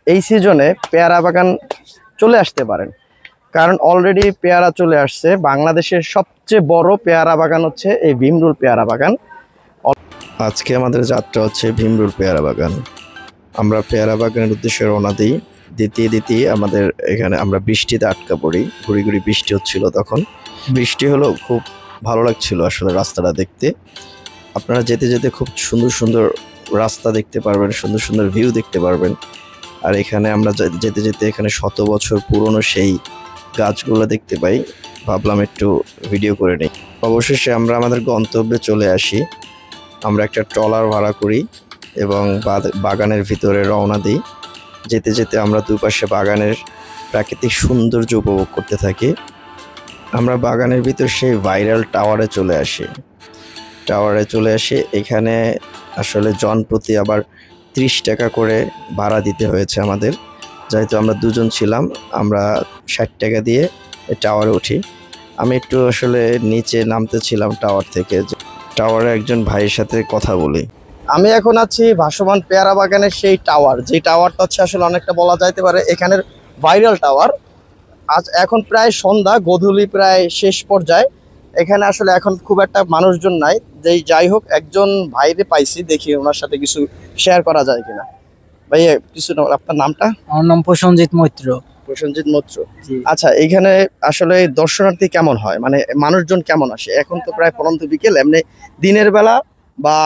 এই সিজনে পেয়ারা বাগান চলে আসতে পারেন, কারণ অলরেডি পেয়ারা চলে আসছে। বাংলাদেশের সবচেয়ে বড় পেয়ারা বাগান হচ্ছে এই ভীমরুল পেয়ারা বাগান। আজকে আমাদের যাত্রা হচ্ছে ভীমরুল পেয়ারা বাগান। আমরা পেয়ারা বাগানের উদ্দেশ্যে রওনা দিই। দিতে আমাদের এখানে আমরা বৃষ্টিতে আটকা পড়ি। গুড়ি বৃষ্টি হচ্ছিল, তখন বৃষ্টি হলো, খুব ভালো লাগছিল আসলে রাস্তাটা দেখতে। আপনারা যেতে যেতে খুব সুন্দর সুন্দর রাস্তা দেখতে পারবেন, সুন্দর সুন্দর ভিউ দেখতে পারবেন। আর এখানে আমরা যেতে যেতে এখানে 100 বছর পুরনো সেই গাছগুলো দেখতে পাই। ভাবলাম একটু ভিডিও করে নিই। অবশেষে আমরা আমাদের গন্তব্যে চলে আসি। আমরা একটা ট্রলার ভাড়া করি এবং বাগানের ভিতরে রওনা দিই। যেতে যেতে আমরা দুপাশে বাগানের প্রাকৃতিক সৌন্দর্য উপভোগ করতে থাকি। আমরা বাগানের ভিতর সেই ভাইরাল টাওয়ারে চলে আসি। এখানে আসলে জনপ্রতি আবার 30 টাকা করে ভাড়া দিতে হয়েছে আমাদের। যেহেতু আমরা দুজন ছিলাম, আমরা 60 টাকা দিয়ে টাওয়ারে উঠি। আমি একটু আসলে নিচে নামতেছিলাম টাওয়ার থেকে, টাওয়ারে একজন ভাইয়ের সাথে কথা বলি। আমি এখন আছি ভাসমান পেয়ারা বাগানের সেই টাওয়ার, যে টাওয়ারটা হচ্ছে আসলে অনেকটা বলা যাইতে পারে এখানের ভাইরাল টাওয়ার। আজ এখন প্রায় সন্ধ্যা, গোধূলি প্রায় শেষ পর্যায়ে। এখানে আসলে এখন খুব একটা মানুষজন নাই। যাই হোক, একজন ভাইরে পাইছি, দেখি ওনার সাথে কিছু শেয়ার করা যায় কিনা। ভাইয়া কিছু, আপনার নামটা? আমার নাম প্রসেনজিৎ মৈত্র। প্রসেনজিৎ মৈত্র। আচ্ছা, এখানে আসলে দর্শনার্থী কেমন হয়, মানে মানুষজন কেমন আসে? এখন তো প্রায় পরন্ত বিকেল, এমনি দিনের বেলা বা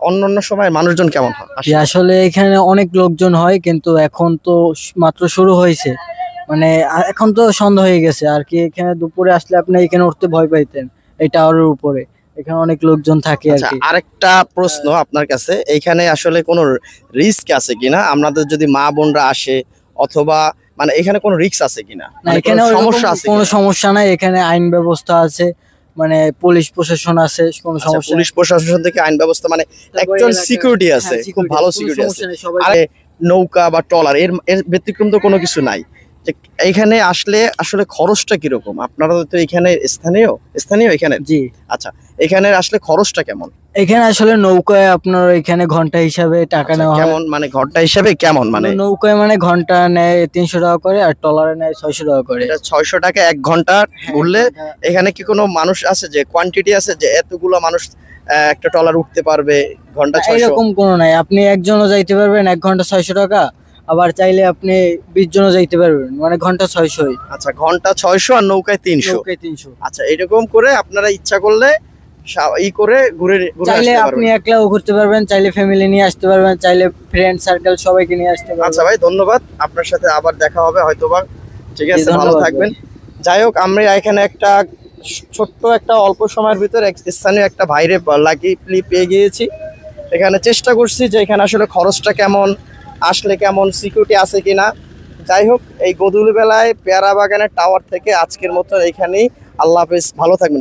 অন্যান্য সময় মানুষজন কেমন হয়? আসলে এখানে অনেক লোকজন হয়, কিন্তু এখন তো মাত্র শুরু হয়েছে, মানে এখন তো সন্ধ্যা হয়ে গেছে আর কি। এখানে দুপুরে আসলে আপনি এখানে উঠতে ভয় পাইতেন, এই টাওয়ারের উপরে। এখানে অনেক লোকজন থাকে আর কি। আরেকটা প্রশ্ন আপনার কাছে, এখানে আসলে কোনো রিস্ক আছে কিনা? আমাদের যদি মা বোনরা আসে, অথবা মানে এখানে কোনো রিস্ক আছে কিনা? এখানে সমস্যা আছে? কোনো সমস্যা নাই, এখানে আইন ব্যবস্থা আছে, মানে পুলিশ প্রশাসন আছে, কোনো সমস্যা। পুলিশ প্রশাসন থেকে আইন ব্যবস্থা, মানে একজন সিকিউরিটি আছে, খুব ভালো সিকিউরিটি আছে। আর নৌকা বা ট্রলার এর ব্যতিক্রম তো কোনো কিছু নাই। এখানে আসলে আসলে খরচটা কিরকম? আপনারা তো এখানে স্থানীয় এখানে। জি। আচ্ছা, এখানে আসলে খরচটা কেমন? এখানে আসলে নৌকায় আপনার এখানে ঘন্টা হিসাবে টাকা নেওয়া হয়। কেমন মানে ঘন্টা হিসাবে কেমন? মানে নৌকায় মানে ঘন্টা নেয় 300 টাকা করে, আর ট্রলারে নেয় 600 টাকা করে। 600 টাকা 1 ঘন্টা ঘুরলে। এখানে কি কোনো মানুষ আছে, যে কোয়ান্টিটি আছে যে এতগুলো মানুষ একটা ট্রলার উঠতে পারবে ঘন্টা 600? এরকম কোনো নাই, আপনি একজনও যাইতে পারবেন 1 ঘন্টা 600 টাকা, আবার চাইলে আপনি 20 জনও যাইতে পারবেন, মানে ঘন্টা 600। আচ্ছা, ঘন্টা 600 আর নৌকায় 300। আচ্ছা, এরকম করে আপনারা ইচ্ছা করলে ঘুরে চাইলে আপনি একলাও ঘুরতে পারবেন, চাইলে ফ্যামিলি নিয়ে আসতে পারবেন, চাইলে ফ্রেন্ড সার্কেল সবাইকে নিয়ে আসতে পারবেন। আচ্ছা ভাই, ধন্যবাদ। আপনার সাথে আবার দেখা হবে হয়তোবা। ঠিক আছে, ভালো থাকবেন। যাই হোক, আমরা এখানে একটা ছোট্ট একটা অল্প সময়ের ভিতরে স্থানীয় একটা ভাইরে লাকিলি পেয়ে গিয়েছি। এখানে চেষ্টা করছি যে এখানে আসলে খরচটা কেমন, আসলে কেমন, সিকিউরিটি আছে কিনা। যাই হোক, এই গোধূলি বেলায় পেয়ারা বাগানের টাওয়ার থেকে আজকের মতো এখানেই। আল্লাহ হাফেজ, ভালো থাকবেন।